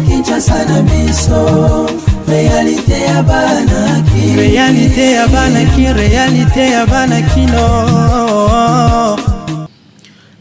Kinshasa na biso réalité ya banaki réalité ya banakino.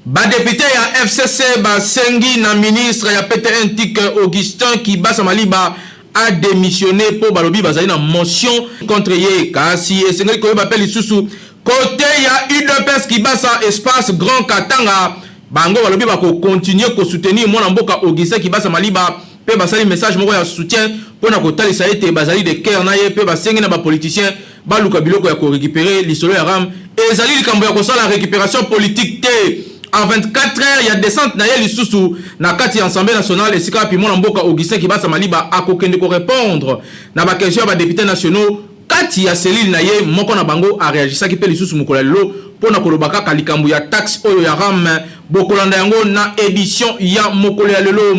Député ya FCC basengi na ministre ya PTN TIC Augustin Kibasa Maliba a démissionné pour balobi bazali na motion contre ye kasi esengeli ko ba peli susu côté ya UDPS Kibasa espace Grand Katanga bango balobi ba ko continuer ko soutenir mwana mboka Augustin Kibasa Maliba pe basali message moko ya soutien pona ko talisa ete bazali de cœur na ye pe basengi na ba politicien baluka biloko ya ko récupérer lisolo ya ram ezali likambo ya ko sala récupération politique te. En 24 heures, il y a descente na yeli susu na kati ya Assemblée nationale esika pi mwana mboka Augustin Kibasa Maliba akokende ko répondre na ba question ba députés nationaux kati ya selile na ye moko na bango a réagissa ki pe lisusu mukolo lelo pona kolobaka kalikambu ya taxe oyo ya ram bokolanda yango na édition ya mokolo ya lelo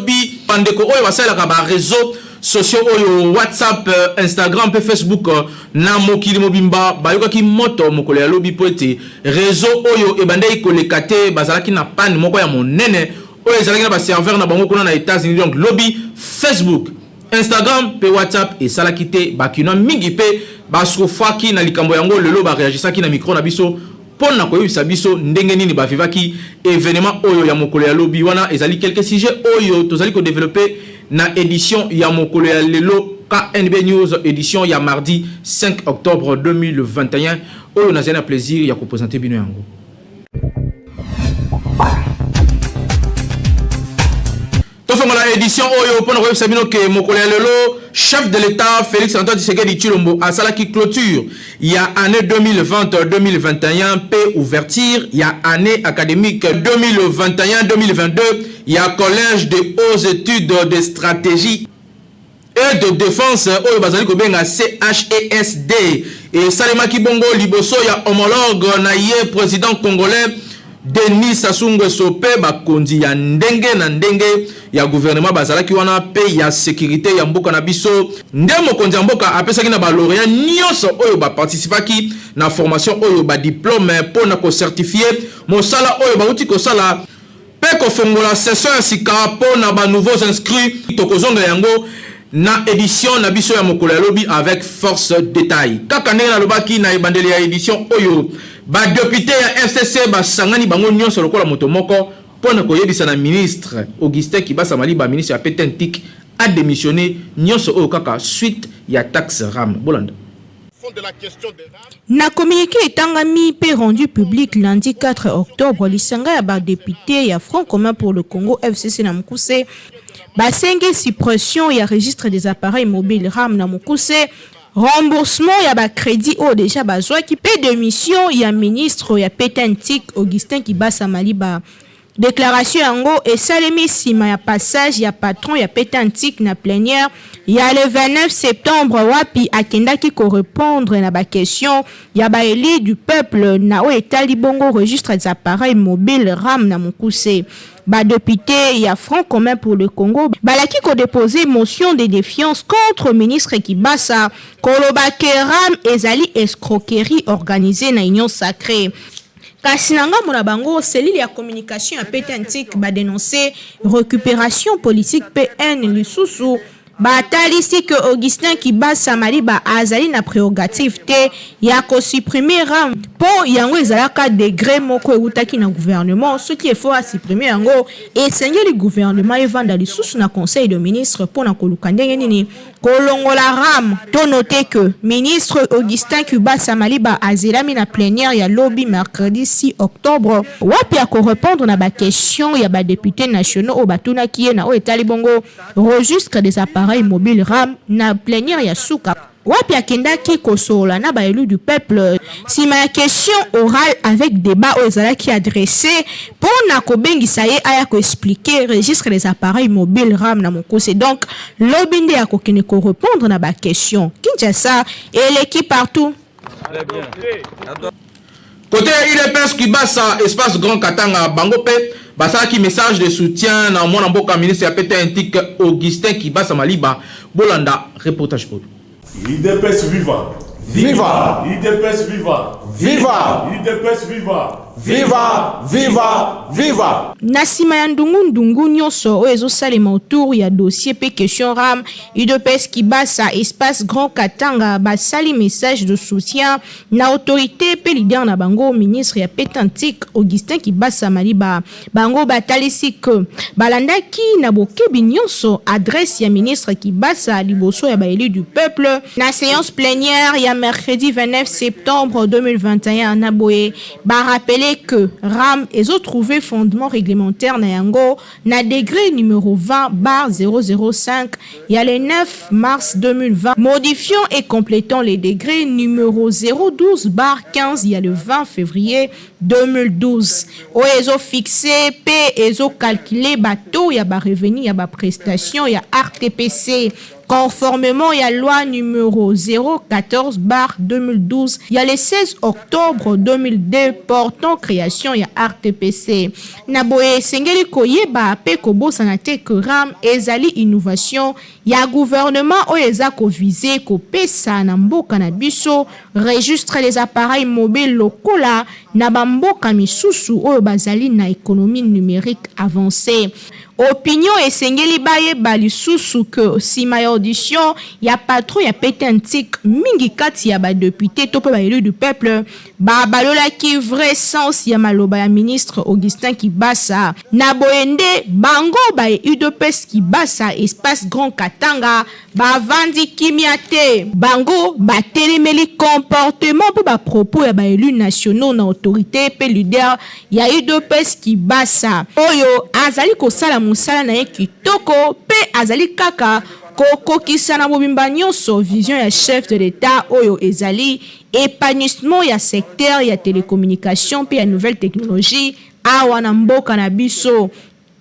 bi pandeko oyo basalaka ba réseau sociaux oyo WhatsApp, Instagram pe Facebook na mokili mobimba bayokaki moto mokolo ya lobi poete réseau oyo ebandei kolekate bazalaki na panne moko ya monene oyo ezalaki na ba serveur na bango kuna na États-Unis donc lobby Facebook, Instagram pe WhatsApp et salakite bakino mingi pe basofaki na likambo yango lelo ba réagisaki na micro na biso pona koyebisa biso ndenge nini ba vivaki événement oyo ya mokolo ya lobi wana ezali quelques sujets oyo tozali ko développer na édition ya mokolo ya lelo KNB News édition ya mardi 5 octobre 2021 oyo nazana plaisir ya ko présenter bino yango. Tofonga la édition oyo pona ko sabino ke mokolo ya lelo chef de l'État Félix Antoine Tshisekedi Tshilombo a salaki clôture il y a année 2020-2021 pe ouverture il y a année académique 2021-2022 il y a collège de hautes études de stratégie et de défense oyo bazali ko benga CHESD et Salema Kibongo liboso ya homologue na ye président congolais Denis Sassou Nguesso pe bakondi ya ndenge na ndenge ya gouvernement bazalaki wana pe ya sécurité ya mboka na biso nde mokonzi ya mboka apesaki na ba lauréat nyonso oyo ba participaki na formation oyo ba diplôme pona ko certifier mosala oyo bauti ko sala pe ko fongola session ya sika pona ba nouveaux inscrits tokozonga yango na édition na biso ya mokolo ya lobi avec force détail kaka ndenge na lobaki na ebandeli ya édition oyo ba député ya FCC ba sangani bango nyonso lokola moto moko pona koyebisa na ministre Augustin Kibasa Maliba ministre ya PTN TIC a démissionné nyonso oyo kaka suite ya taxe ram bolanda. Na communiqué etangami pe rendu public lundi 4 octobre lisanga ya ba député ya Front commun pour le Congo FCC na Mukuse basengi suppression ya registre des appareils mobiles RAM na Mukuse remboursement ya ba crédit au déjà bazwa ki pe démission ya ministre ya PTN TIC Augustin Kibasa Maliba. Déclaration yango esalemi sima ya passage ya patron ya PTN TIC na plénière ya le 29 septembre wapi akendaki ko répondre na ba question ya ba élu du peuple na o etali bongo registre des appareils mobiles RAM na Mukuse. Ba député ya Front commun pour le Congo balaki ko déposer motion de défiance contre ministre Kibasa kolobake RAM ezali escroquerie organisée na union sacrée. Kasinanga Mourabango, cellule ya communication à PTN TIC ba dénoncer récupération politique PN Lisusu batalisi que Augustin Kibasa Maliba azali na prérogative te ya ko supprimer ram po yango ezalaka degré moko eutaki na gouvernement ce qui est fort à supprimer yango et sengeli gouvernement evanda lisusu na conseil de ministre pour na koluka ndenge nini kolongola ram to noter que ministre Augustin Kibasa Maliba azilami na plénière ya lobby mercredi 6 octobre wapi ko répondre na ba question ya ba députés nationaux o batuna kiye na o etali bongo registre des appareils mobile RAM na plénière ya souka wapi akendaki kosola na ba élu du peuple si ma question orale avec débat ozalaki adressé pour na kobengisa ye aya ko expliquer registre des appareils mobiles RAM na Mukuse donc lobinde ya kokene ko répondre na ba question Kinshasa et l'équipe partout. Très bien. Côté UDPS Kibasa espace Grand Katanga bango pe basalaki message de soutien na mwana mboka ministre ya PTN TIC Augustin Kibasa Maliba bolanda reportage pour UDPS vivant Viva! UDPS viva! Viva! UDPS viva! Viva! Viva! Viva! Na nsima ya ndungu nyonso oyo ezosalema autour ya dossier pe question ram UDPS Kibasa espace Grand Katanga basali message de soutien na autorité pe leader na bango ministre ya Petantique Augustin Kibasa Maliba bango batalisi ke balandaki na bokebi nyonso adresse ya ministre Kibasa liboso ya baélu du peuple na séance plénière ya mercredi 29 septembre 2021 na boye ba rappeler que RAM ezo trouvé fondement réglementaire na yango na décret numéro 20/005 il y a le 9 mars 2020 modifiant et complétant les décrets numéro 012/15 il y a le 20 février 2012 o ezo fixé pe ezo calculé bateau ya ba revenu ya ba prestation ya RTPC conformément à la loi numéro 014/2012, il y a le 16 octobre 2002 portant création ya RTPC. Naboye sengeli koyeba pe kobosanate que RAM ezali innovation ya gouvernement o ezako visé ko pesa na mboka na biso registre les appareils mobiles locaux là na bamboka misusu oyo bazali na économie numérique avancée. Opinion esengeli baye balisusu que sima ya audition ya patron ya Petantique mingi kati ya ba député to pe ba élu du peuple ba balola ki vrai sens ya maloba ya ministre Augustin Kibasa na boyende bango ba UDPS Kibasa espace Grand Katanga ba vandi kimiate bango ba telemeli comportement pe ba propos ya ba élu nationaux na autorité pe leader ya UDPS Kibasa oyo azali ko sala musala na ye kitoko pe azali kaka kokokisa na mobimba nyonso vision ya chef de l'État oyo ezali épanouissement ya secteur ya télécommunication pe ya nouvelle technologie awa na mboka na biso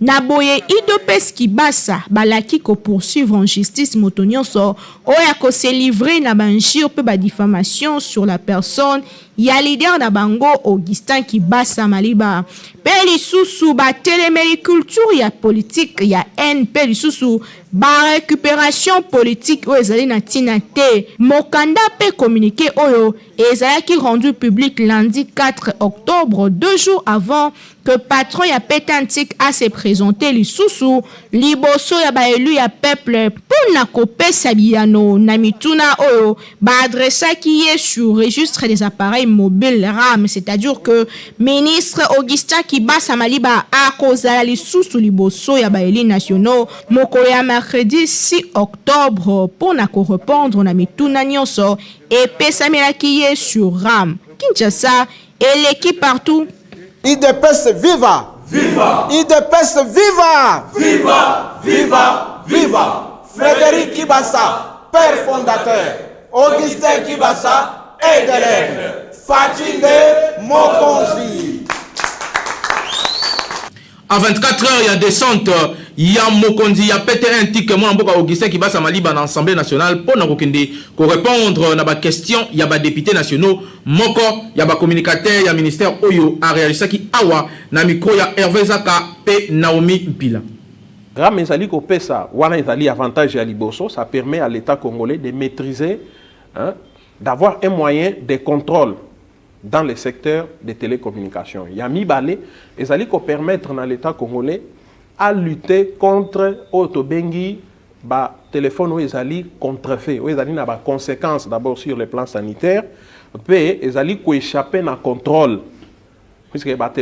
na boye UDPS Kibasa balaki ko poursuivre en justice moto nyonso oya ko se livrer na banjure pe ba diffamation sur la personne ya leader na bango Augustin Kibasa Maliba pe lisusu ba telemeli culture ya politique ya NP lisusu ba récupération politique oyo ezali na tina te mokanda pe communiqué oyo ezalaki rendu public lundi 4 octobre 2 jours avant que patron ya Petantique a se présenté lisusu liboso ya ba élu ya peuple pona kopesa biyano na mituna oyo ba adressaki ye sur registre des appareils mobiles RAM, c'est-à-dire que ministre Augustin Kibasa Maliba a kozala lisusu liboso ya ba élu nationaux mokolo ya mercredi 6 octobre pona ko répondre na mituna nyonso et pesamelaki ye sur RAM. Kinshasa et l'équipe partout. UDPS viva! Viva! UDPS viva! Viva! Viva! Viva! Frédéric Kibasa, père fondateur. Augustin Kibasa, aide-l'aide. Fatinde Mokonzi. À 24 heures, il y a descente, il y a Mokonzi, il y a pété un tic, moi, Augustin Kibasa Maliba dans l'Assemblée nationale pour nous répondre à la question, il y a des députés nationaux, Moko, il y a des communicateurs, il y a le ministère Oyo, a réalisé qui awa, na micro, il y a Hervé Zaka, et Naomi Mpila. Ram ezali ko pesa, wana ezali avantage ya liboso, ça permet à l'État congolais de maîtriser, d'avoir un moyen de contrôle dans le secteur des télécommunications. Yami Balé, ils allaient permettre dans l'État congolais à lutter contre Otobengi, ba téléphone où ils allaient contrefait, où ils allaient avoir conséquences d'abord sur le plan sanitaire, puis ils allaient échapper à contrôle. Puisque ba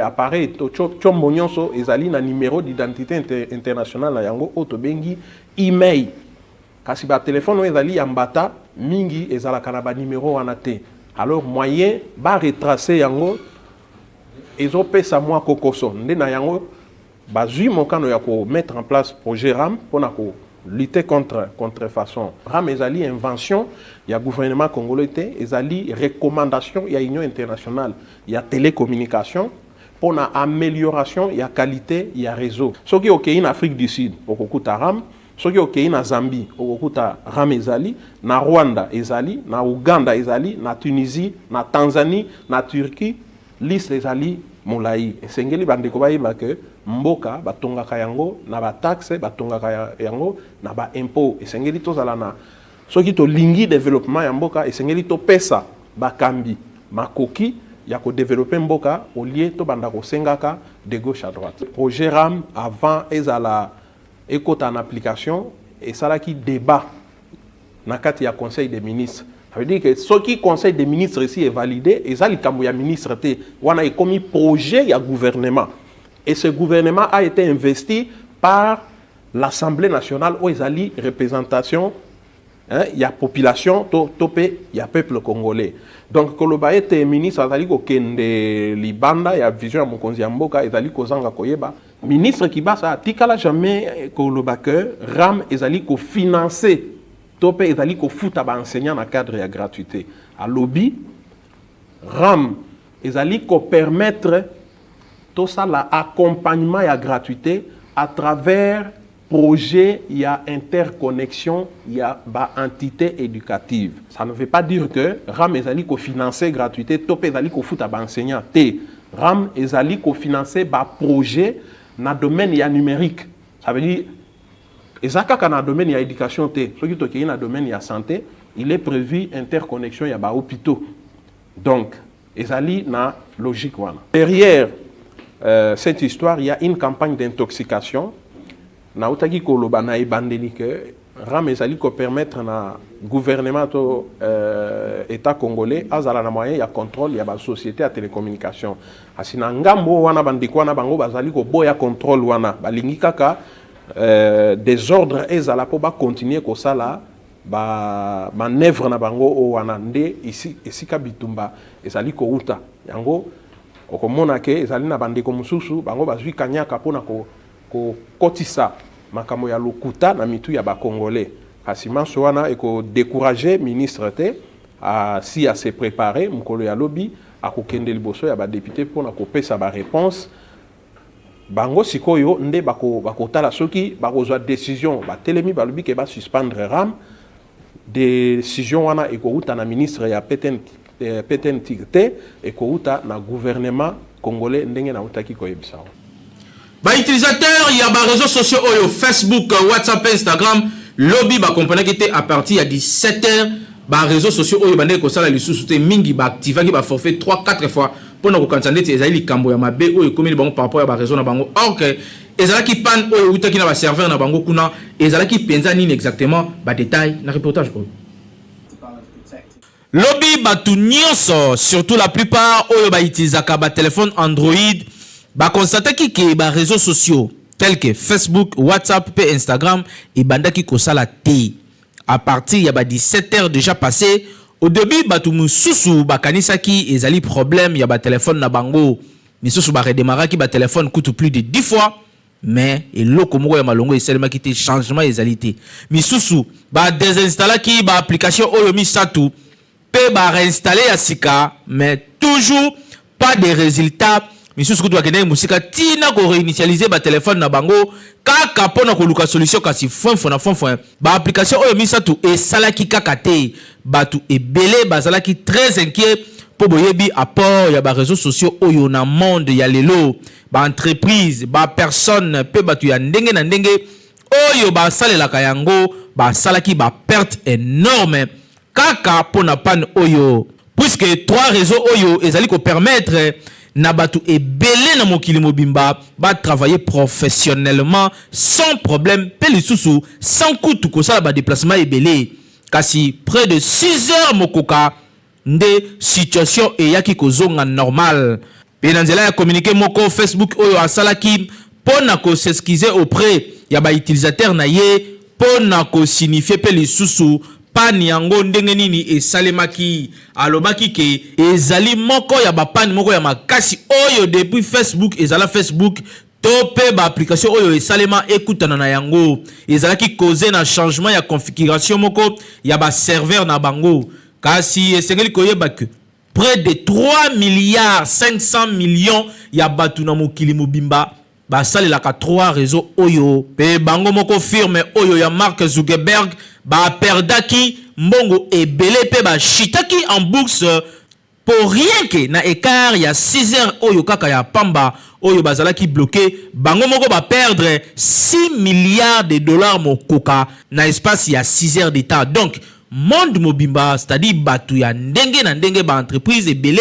appareil Tchombonyoso, ils allaient un numéro d'identité internationale à Yango Otobengi email. Kasi ba téléphone où ils allaient ambata mingi ils allaient kanaba numéro anate. Alors moyen ba retracer yango ezope sa moi kokoso ndena yango bazui mokano ya ko mettre en place projet RAM pour lutter contre contrefaçon. RAM ezali invention ya gouvernement congolais té ezali recommandation ya union internationale ya télécommunication pour na amélioration ya qualité ya réseau. Soki okei en Afrique du Sud okokuta RAM. Soki okei na Zambie, okokuta RAM ezali, na Rwanda ezali, na Uganda ezali, na Tunisie, na Tanzanie, na Turquie, liste ezali molai. Esengeli bandeko bayeba ke mboka batongaka yango na ba taxe, batongaka yango na ba impôt. Esengeli tozala na soki to lingi développement ya mboka esengeli to pesa bakambi makoki ya ko développer mboka au lieu to banda ko sengaka de gauche à droite. Projet RAM avant ezala ekota en application et ça là qui débat na kati ya conseil des ministres. Ça veut dire que ce qui conseil des ministres ici est validé et ça likambo ya ministre te wana est commis projet ya gouvernement et ce gouvernement a été investi par l'Assemblée nationale où ezali représentation il y a population topé il y a peuple congolais. Donc koloba était ministre azali ko kende libanda ya vision ya mokonzi ya mboka ezali kozanga koyeba ministre qui basa tikala jamais koloba que RAM ezali ko financer topé ezali ko futa ba enseignant na cadre ya gratuité à lobby RAM ezali ko permettre tout ça la accompagnement ya gratuité à travers projet, il y a interconnexion, il y a entité éducative. Ça ne veut pas dire que RAM ezali ko financer gratuité, topé ezali ko futa ba enseignant. RAM ezali ko financer ba projet na domaine ya numérique. Ça veut dire ezaka na domaine ya éducation ce qui toki na domaine ya santé, il est prévu interconnexion ya ba hôpitaux. Donc ezali na logique wana. Derrière cette histoire, il y a une campagne d'intoxication. Na utaki koloba na ebandeli que RAM ezali ko permettre na gouvernement to état congolais azala na moyen ya contrôle ya ba société à télécommunication asina ngambo wana bandiko na bango bazali ko boya contrôle wana balingi kaka des ordres ezala po ba continuer ko sala ba manœuvre na bango o wana nde ici esika bitumba ezali ko uta yango okomona ke ezali na bandiko mususu bango bazwi kanyaka pona ko kotisa makamo ya lokuta na mitu ya ba congolais kasi manso wana eko décourager ministre te à si à se préparer mukolo ya lobby a kokende liboso ya ba député pona ko pesa ba réponse bango sikoyo nde bako tala soki bakozwa décision ba telemi ba lobby ke ba suspendre RAM décision wana eko uta na ministre ya PTN te eko uta na gouvernement congolais ndenge na utaki ko yebisa. Ba utilisateur il y a ba réseaux sociaux oyo Facebook, WhatsApp, Instagram, lobby ba comprenez qui était à partir à 17h ba réseaux sociaux oyo bande ko sala lisusu te mingi ba activer ba forfait 3-4 fois pour na ko kansande te ezali kambo ya mabe oyo komi bango par rapport à ba réseau na bango OK ezala ki pan oyo utaki na ba serveur na bango kuna ezala ki penza nini exactement ba détail na reportage oyo. Lobby batu nyonso surtout la plupart oyo ba utilisaka ba téléphone Android ba constater que ba réseaux sociaux tels que Facebook, WhatsApp et Instagram et bandaki kosala te à partir ya ba 17h déjà passé au début batu mususu ba kanisaki ezali problème ya ba téléphone na bango misusu ba redémarraki ba téléphone coûte plus de 10 fois mais eloko moko ya malongo esalema ki te changement ezali te misusu ba désinstallaki ba application oyo misatu pe ba réinstaller ya sika mais toujours pas de résultats. Misusu kutu wakende musika tina ko réinitialiser ba téléphone na bango kaka pona ko luka solution kasi fon ba application oyo misatu e salaki kaka te batu ebele bazalaki très inquiet po boyebi apport ya ba réseaux sociaux oyo na monde ya lelo ba entreprise ba personne pe batu ya ndenge na ndenge oyo ba salelaka yango ba salaki ba perte énorme kaka pona pan oyo puisque trois réseaux oyo ezali ko permettre na batu ebele na mokili mobimba ba travailler professionnellement sans problème pe lisusu sans coût ko sala ba déplacement ebele kasi près de 6 heures mokoka nde situation eyaki kozonga normal pe na nzela ya communiquer moko Facebook oyo asalaki pona ko s'excuser auprès ya ba utilisateur na ye pona ko signifier pe lisusu pani yango ndenge nini esalemaki alobaki ke ezali moko ya bapani moko ya makasi oyo depuis Facebook ezala Facebook tope ba application oyo esalema ekutana na yango ezalaki causer na changement ya configuration moko ya ba serveur na bango kasi esengeli koyeba ke près de 3 milliards 500 millions ya batu na mokili mobimba basalelaka 3 réseaux oyo pe bango moko firme oyo ya Mark Zuckerberg ba perdaki mbongo ebele pe ba chitaki en bourse pour rien que na écart ya 6 heures oyo kaka ya pamba oyo bazalaki bloqué bango moko ba perdre 6 milliards de dollars mokoka na espace ya 6 heures d'état. Donc monde mobimba, c'est-à-dire batu ya ndenge na ndenge ba entreprise ebele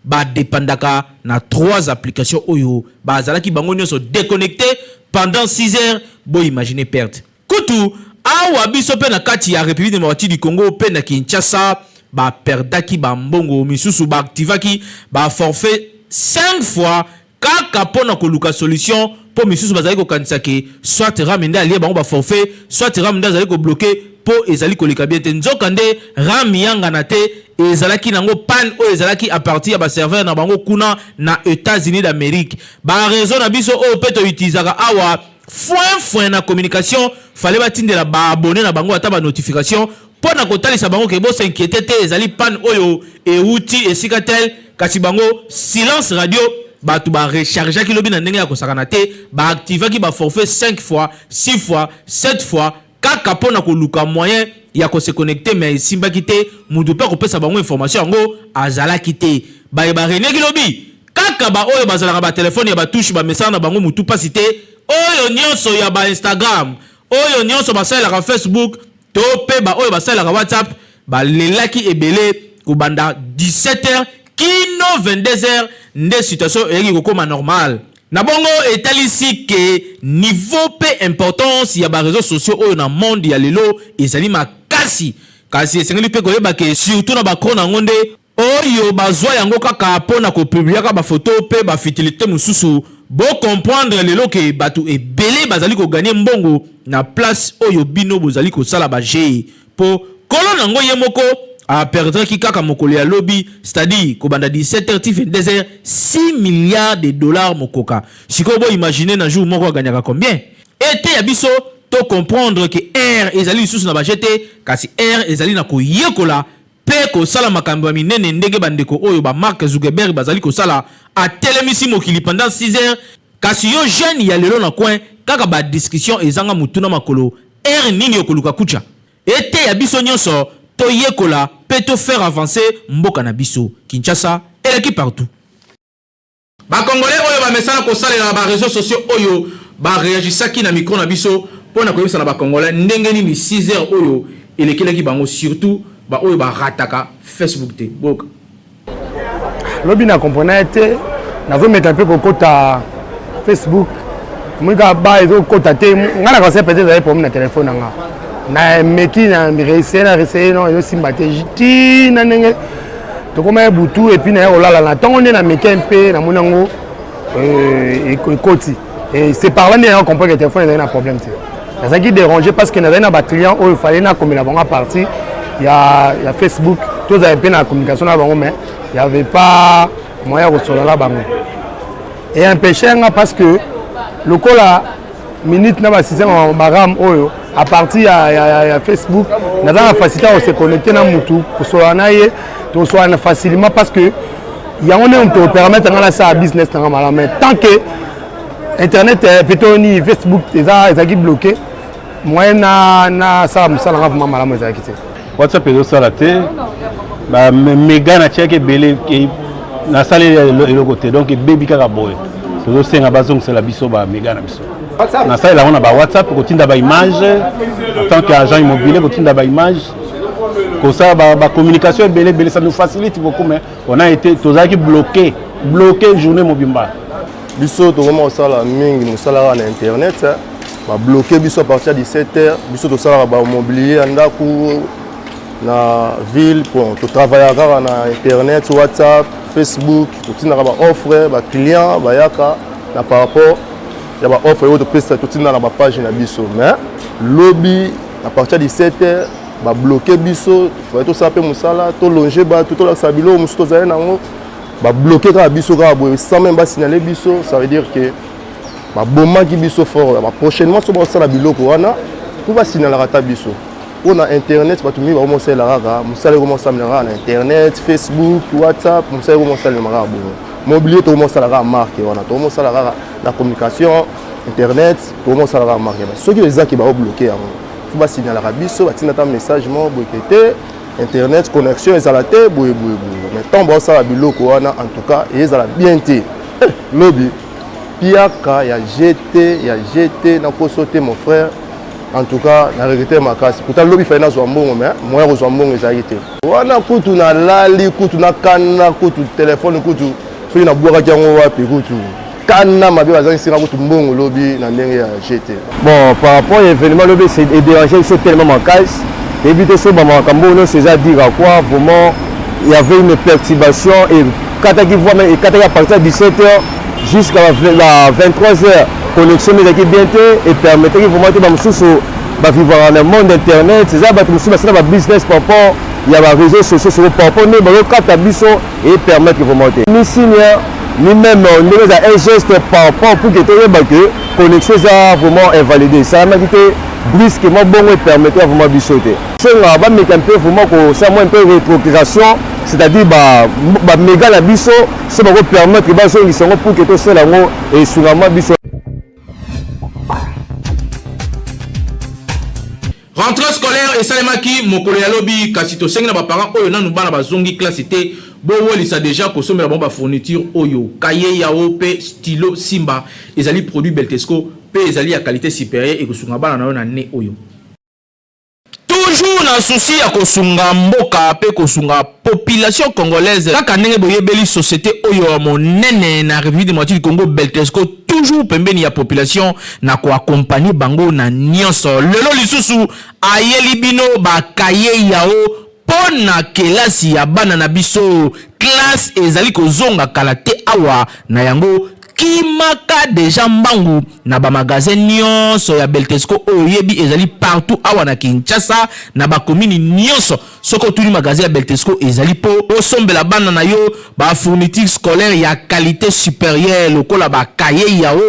ba dépendaka na 3 applications oyo bazalaki bango nyonso déconnecté pendant 6 heures. Bo imaginer perte kutu awa biso pe na kati ya République démocratique du Congo pe na Kinshasa ba perdaki ba mbongo misusu ba activaki ba forfait 5 fois kaka pona koluka solution po misusu bazali ko kanisa ke soit ramende ali bango ba forfait soit ramende azali ko bloquer po ezali koleka bien te nzokande rami yanga na te ezalaki nango pan o ezalaki a partir ya ba serveur na bango kuna na États-Unis d'Amérique. Ba raison na biso o peto utilizaka awa foin na communication fallait batindela ba abonné na bango ata ba notification pour na kotalisa bango ke bo s'inquiéter te ezali pan oyo e outil e sikatel kasi bango silence radio batu ba recharger ki lobi na ndenge ya kosakana te ba activer ki ba forfait 5 fois 6 fois 7 fois kaka pona ko luka moyen ya ko se connecter mais simba kité mudu pe ko pesa bango information ngo azala kité ba rené ki lobi kaka ba oyo bazala ba téléphone ya ba touche ba message na bango mutu pasité oyo nyonso ya ba Instagram oyo nyonso ba sala ka Facebook to pe ba oyo ba sala ka WhatsApp ba lelaki ebele ko banda 17h kino 22h nde situation eri ko koma normal. Na bongo etalisi ke niveau pe importance ya ba réseaux sociaux oyo na monde ya lelo ezali makasi kasi esengeli pe koyeba ke surtout na ba krona ngonde oyo bazwa yango kaka pona ko publier ba photo pe ba futilité mususu bo comprendre lelo ke batu ebele bazali ko gagner mbongo na place oyo bino bozali ko sala ba G po kolo nango yemoko a perdre ki kaka mokolo ya lobby, c'est-à-dire ko banda 17h ti 22h 6 milliards de dollars mokoka. Siko bo imaginer na jour moko gagnaka combien? Ete ya biso to comprendre que R ezali sous na bajete kasi R ezali na ko yekola pe ko sala makambo ya minene ndenge bandeko oyo ba Mark Zuckerberg bazali ko sala a telemisi mokili pendant 6 heures kasi yo jeune ya lelo na coin kaka ba discussion ezanga mutuna makolo R nini okoluka kucha. Ete ya biso nyonso to yekola peut te faire avancer mboka na biso Kinshasa et qui partout. Ba congolais oyo ba message ko salela ba réseaux sociaux oyo ba réagisaki na micro na biso pona ko yebisa na ba congolais ndenge ni 6 heures oyo elekelaki bango surtout ba oyo ba rataka Facebook te boka. Lobi na comprendre te na vous mettre un peu kokota Facebook mwika ba ezo kota te ngana ko se peut-être d'aller pour mon téléphone nga. Na meki na réessayer non yo simbate jiti na ndenge to koma butu et puis na olala na tongo na meki un peu na monango ekoti et c'est par là que on comprend que le téléphone est un problème c'est ça qui dérangeait parce que na ba client il fallait na comme la bonne partie il y a Facebook tous avaient peine la communication là mais il y avait pas moyen de recevoir là bango et un péché parce que le cola minute na ba système baram oyo à partir ya Facebook na za facilité à se connecter na mutu ko so anaye to so ana facilement parce que ya on est on permettre ngala ça business na mala mais tant que internet peut ni Facebook eza qui bloqué moyen na ça musala vraiment mala mo eza kité WhatsApp ezo sala te ba méga na tiake belé na salé le côté donc baby kaka boy so senga bazong c'est la biso ba méga na biso na ça là on a ba WhatsApp ko tinda ba image en tant qu'agent immobilier ko tinda ba image ko ça ba communication belé ça nous facilite beaucoup mais on a été tozaki bloqué journée mobimba biso to comment ça la mingi nous sala na internet ba bloqué biso à partir de 17h biso to sala ba mobilier ndaku na ville pour to travailler na internet WhatsApp Facebook to tinda ba offre ba client ba yaka na par rapport il y a offre de peste tout dans la page na biso mais lobby à partir de 17h va bloquer biso va tout ça pe musala to longer ba tout la sabilo musto za nango va bloquer ka biso ka bo sans même ba signaler biso ça veut dire que ba bomba ki biso fort ba prochainement so ba sala biloko wana pour va signaler rata biso on a internet ba tout mi ba commencer la rara musala commencer à na internet Facebook WhatsApp musala commencer le mara bo mobilier tout le monde ça la marqué on a tout le monde ça la communication internet tout le monde ça la marqué ceux qui les a qui va bloquer faut pas signaler la biso va tinata message mo bokété internet connexion et la té boy mais tant bon ça la biloko en tout cas et ça la bien té lobby piaka ya GT na ko sauter mon frère en tout cas na regrette makasi pourtant lobi fa na zo mbongo mais moi ko zo mbongo ezali te wana kutu na lali kutu na kana kutu téléphone kutu fini na bwaka jango wapi kutu kana mabe bazangi singa kutu mbongo lobi na ndenge ya GT. Bon, par rapport à l'événement lobi c'est dérangé c'est tellement makasi éviter ce moment kambo no c'est à dire à quoi vraiment il y avait une perturbation et quand il voit mais quand à partir de 17h jusqu'à 23h connexion mais qui bien et permettre vraiment de vivre dans le monde internet c'est ça c'est un business par rapport il y a des réseaux sociaux sur par rapport mais quand biso et permettre de monter ni signe ni même on a un geste par rapport pour que que connexion ça vraiment invalidé ça m'a dit brusquement bon et permettre vraiment bisoter c'est là va mettre un peu vraiment que ça moins un peu rétrocréation c'est-à-dire bah méga la biso ça va permettre que baso ils sont pour que tout ça là et sûrement biso. Rentrée scolaire et salemaki mokolo ya lobi kasi to sengi na ba parents oyo nanu bana bazongi classe té bo wolisa déjà ko somela ba fourniture oyo cahier yao pe stylo Simba ezali produit Beltesco pe ezali ya qualité supérieure et ko sunga bana na ne oyo toujours na souci ya kosunga mboka pe kosunga population congolaise kaka ndenge boyebeli société oyo monene na République démocratique du Congo Beltesco toujours pembeni ya population na ko accompagner bango na nyonso lelo lisusu ayeli bino ba kaye yao pona kelasi ya bana na biso classe ezali kozonga kala te awa na yango kimaka deja mbangu na ba magasin nyonso ya Beltesco oyebi ezali partout awa na Kinshasa na ba commune nyonso soko tuni magasin ya Beltesco ezali po osombela bana na yo ba fourniture scolaire ya qualité supérieure lokola ba cahier yao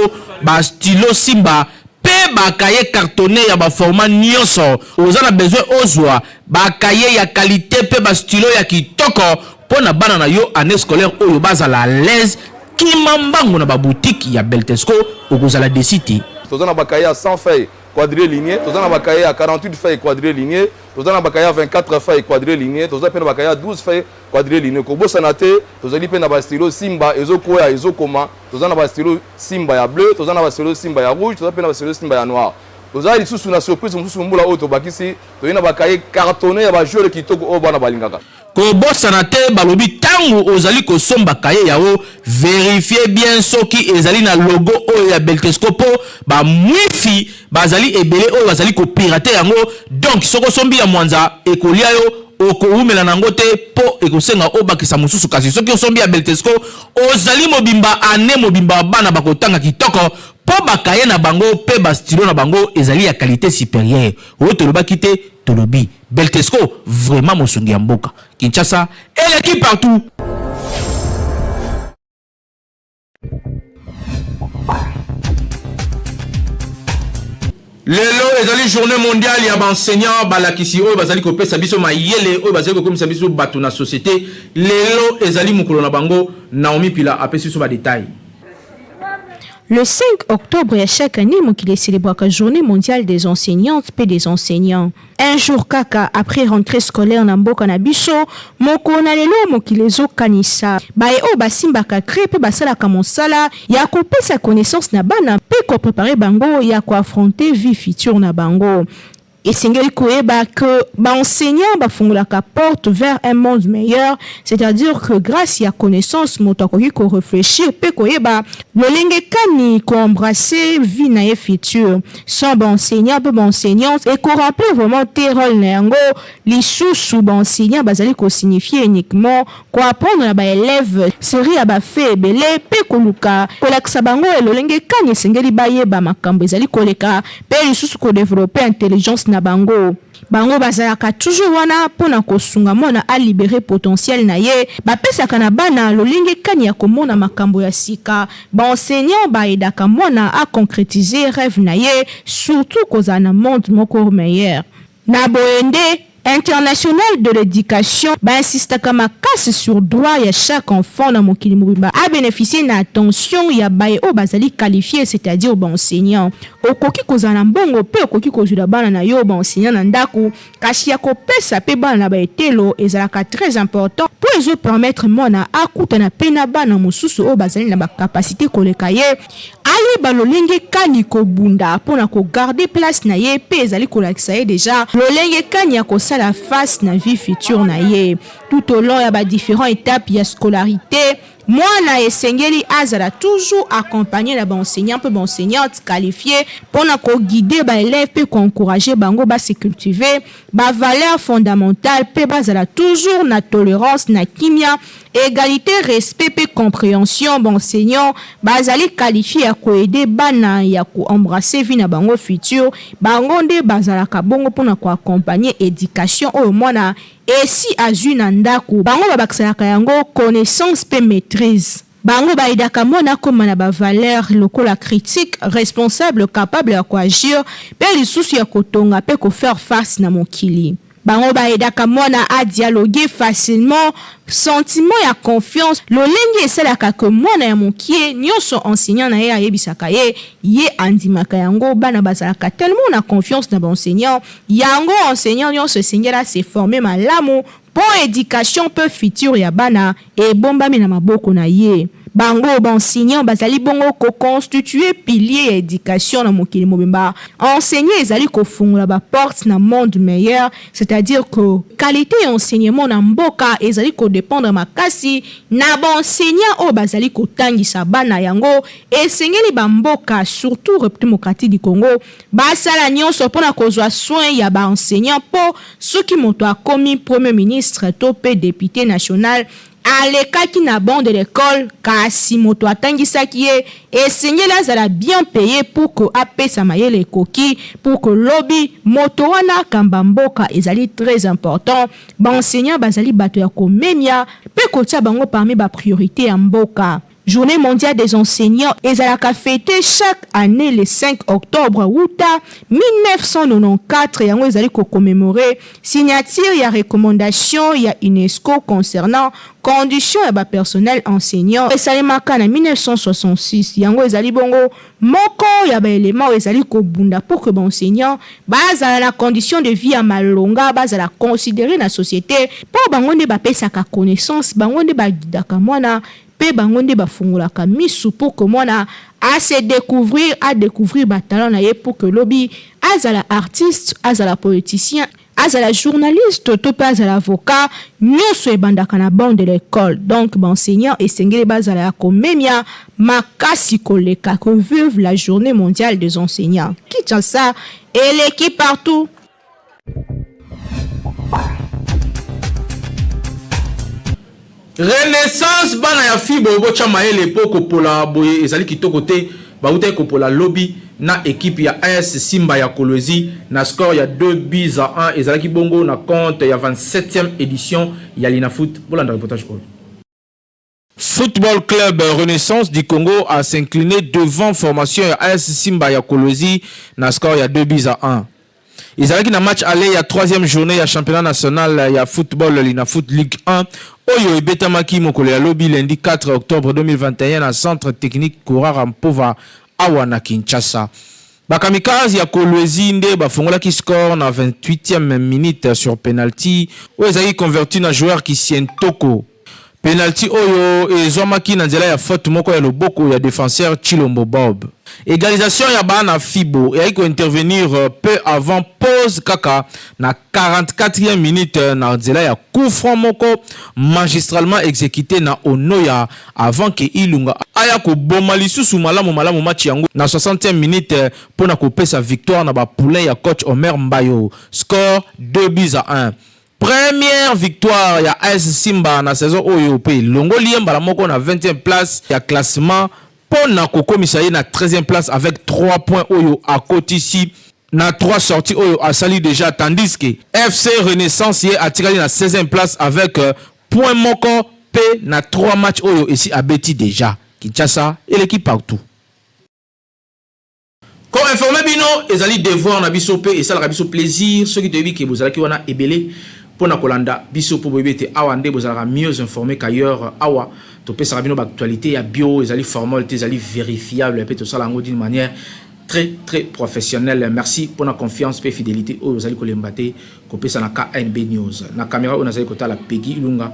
ba stylo Simba pe ba cahier cartonné ya ba format nyonso ozana besoin ozwa ba cahier ya qualité pe ba stylo ya kitoko pona bana na yo année scolaire oyo bazala à l'aise kimambango na ba boutique ya Beltesco okozala desiti tozana ba cahier à 100 feuilles quadriligne tozana ba cahier à 48 feuilles quadriligne tozana ba cahier à 24 feuilles quadriligne tozana pe na ba cahier à 12 feuilles quadriligne ko bosana te tozali pe na ba stylo Simba ezokoya ezokoma tozana ba stylo Simba ya bleu tozana ba stylo Simba ya rouge tozana pe na ba stylo Simba ya noir tozali lisusu na surprise mususu mbula oto bakisi toyina ba cahier cartonné ya ba jeu kitoko o bana balingaka ko bosana te balobi tangu ozali ko somba kaye yao vérifier bien soki ezali na logo o ya Beltesco po ba mwifi bazali ebele o bazali ko pirater yango donc soko sombi ya mwanza ekolia yo okoumela nango te po ekosenga o bakisa mususu kasi soki osombi ya Beltesco ozali mobimba ane mobimba bana bakotanga kitoko po bakaye na bango pe ba stylo na bango ezali ya qualité supérieure o tolobaki te tolobi Beltesco vraiment mosungi ya mboka Kinshasa et l'équipe partout. Lelo ezali journée mondiale ya enseignant balakisi oyo bazali ko pesa biso mayele oyo bazali ko komisa biso bato na société lelo ezali mukolo na bango Naomi Pila apesi biso ba détails. Le 5 octobre à chaque année, il célèbre la journée mondiale des enseignantes et des enseignants. Un jour kaka après rentrée scolaire na mboka na biso, moko na lelo mokilezo kanisa. Bae o basimba ka crepe basala ka mosala ya ko pesa connaissance na bana pe ko préparer bango ya ko affronter vie future na bango. Et singeli koeba que enseignant bafungola ka porte vers un monde meilleur, c'est-à-dire que grâce à connaissance motakoki ko réfléchir pe koeba lolenge kani ko embrasser vie na future sans enseignant pe enseignante et ko rappeler vraiment tes rôles na yango lisusu enseignant bazali ko signifier uniquement ko apprendre na ba élève série ya ba fait belé pe ko luka ko laksa bango lolenge kani singeli bayeba makambo ezali koleka pe lisusu ko développer intelligence na bango bazalaka toujours wana pona kosunga mona a libérer potentiel na ye bapesaka na bana lolingi kani ya komona makambo ya sika enseignant baedaka mona a concrétiser rêve na ye surtout kozala na monde moko meilleur na boende international de l'éducation insiste kama casse sur droit ya chaque enfant na mokili mobimba a bénéficier na attention ya bae o bazali qualifié c'est-à-dire enseignant okoki kozala mbongo pe okoki kozula bana na yo enseignant na ndako kasi ya kopesa pe bana na baetelo ezalaka très important po ezo permettre mona akutana pena bana mosusu o bazali na ba capacité koleka ye ali balolenge kani kobunda pona ko garder place na ye pe ezali kolakisa ye déjà lolenge kani ya kosala face na vie future na ye tout au long ya ba différents étapes ya scolarité. Mwana esengeli azala toujours accompagné na enseignant peu enseignante qualifiée pour na ko guider ba élève pe ko encourager bango ba se cultiver ba valeur fondamentale pe bazala toujours na tolérance na kimia égalité respect pe compréhension bon enseignant bazali qualifié ya ko aider bana ya ko embrasser vie na bango futur bango nde bazala ka bongo pour na ko accompagner éducation o mwana et si azui na ndako bango babakisaka yango connaissance pe maîtrise bango baidaka mona koma na ba valeur lokola critique responsable capable ya koagir pe lisusu ya kotonga pe ko faire face na mokili bango baidaka mona a dialoguer facilement sentiment ya confiance lolenge esalaka ke mwana ya mokie nyonso enseignant na ye ayebisaka ye andimaka yango bana bazalaka tellement na confiance na enseignant yango enseignant nyonso esengela se former malamu pour éducation peu futur ya bana e bombami na maboko na ye bango enseignant bazali bongo ko constituer pilier ya éducation na mokili mobimba enseigner ezali ko fungula ba porte na monde meilleur c'est-à-dire que qualité ya enseignement na mboka ezali ko dépendre makasi na ba enseignant o bazali ko tangisa bana yango esengeli ba mboka surtout République démocratique du Congo basala nyonso pona kozwa soin ya ba enseignant po soki moto akomi premier ministre to pe député national alekaki na banc de l'école kasi moto atangisaki ye esengeli azala bien payé pour que apesa mayele ekoki pour que lobby moto wana kamba mboka ezali très important enseignant bazali bato ya komemia pe kotia bango parmi ba priorité ya mboka. Journée mondiale des enseignants ezalaka fêté chaque année le 5 octobre outa 1994 yango ezali ko commémorer signature ya recommandation ya UNESCO concernant conditions ya ba personnel enseignant esalemaka na 1966 yango ezali bongo moko ya ba élément ezali ko bunda pour que ba enseignant bazala na condition de vie ya malonga bazala considérer na société pour bango nde bapesaka connaissance bango nde bagidaka mwana pe bango nde bafungulaka misu pour que mwana à se découvrir à découvrir ba talent na ye pour que lobby azala artiste azala politicien azala journaliste to pe azala avocat nyonso ebandaka na banc de l'école donc enseignant esengeli bazala ya komemia makasi koleka que vive la journée mondiale des enseignants Kinshasa et l'équipe partout. Renaissance bana ya fibo bocha maele poko pola boye ezali kitoko te bauta ko pola lobby na équipe ya AS Simba ya Kolwezi na score ya 2-1 ezali bongo na compte ya 27e édition ya Lina Foot pour le reportage. Football Club Renaissance du Congo a s'incliné devant formation ya AS Simba ya Kolwezi na score ya 2-1. Ils avaient un match aller il y a 3e journée ya championnat national il y a football Lina Foot Ligue 1 Oyo Betamaki Mokole ya lobby lundi 4 octobre 2021 à centre technique Kourara Mpova Awana Kinshasa. Bakamikaze ya Kolwezi nde bafongola ki score na 28e minute sur penalty où ils avaient converti na joueur qui sien Toko. Penalty oyo ezomaki na nzela ya faute moko ya loboko ya défenseur Chilombo Bob. Égalisation ya bana Fibo et ko intervenir peu avant pause kaka na 44e minute na nzela ya coup franc moko magistralement exécuté na Onoya avant que Ilunga aya ko boma lisusu malamu match yango na 60e minute pona ko pesa victoire na ba poulain ya coach Omer Mbayo score 2-1. Première victoire ya AS Simba na saison oyo pe longo liemba la moko na 20e place ya classement pona kokomisa ye na 13e place avec 3 points oyo à côté ici na 3 sorties oyo a sali déjà tandis que FC Renaissance ye atikali na 16e place avec point moko pe na 3 matchs oyo ici a beti déjà Kinshasa et l'équipe partout. Comme informé bino ezali devoir na biso pe et ça la biso plaisir ceux qui te dit que vous allez wana ebele pona kolanda biso po bobete awande vous allez mieux informé qu'ailleurs awa to pe sarabino actualité ya bio ezali formalité ezali vérifiable pe to ça lango d'une manière très professionnelle. Merci pour la confiance et fidélité aux allez kolembate ko pe ça na KNB News na caméra on azali kota la Peggy Ilunga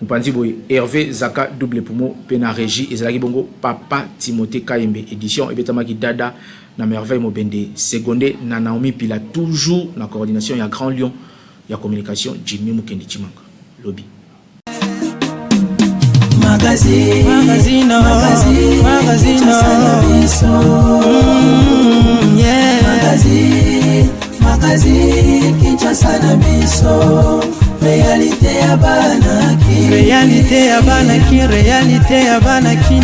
Mpanzi boy Hervé Zaka double poumon pena régie ezalaki bongo Papa Timothée Kayembe édition ebetamaki dada na merveille mobende secondé na Naomi Pila toujours na coordination ya Grand Lion ya communication Jimmy Mukendi Chimanga lobby Magazino Magazine Kinshasa na biso réalité ya banaki réalité ya banaki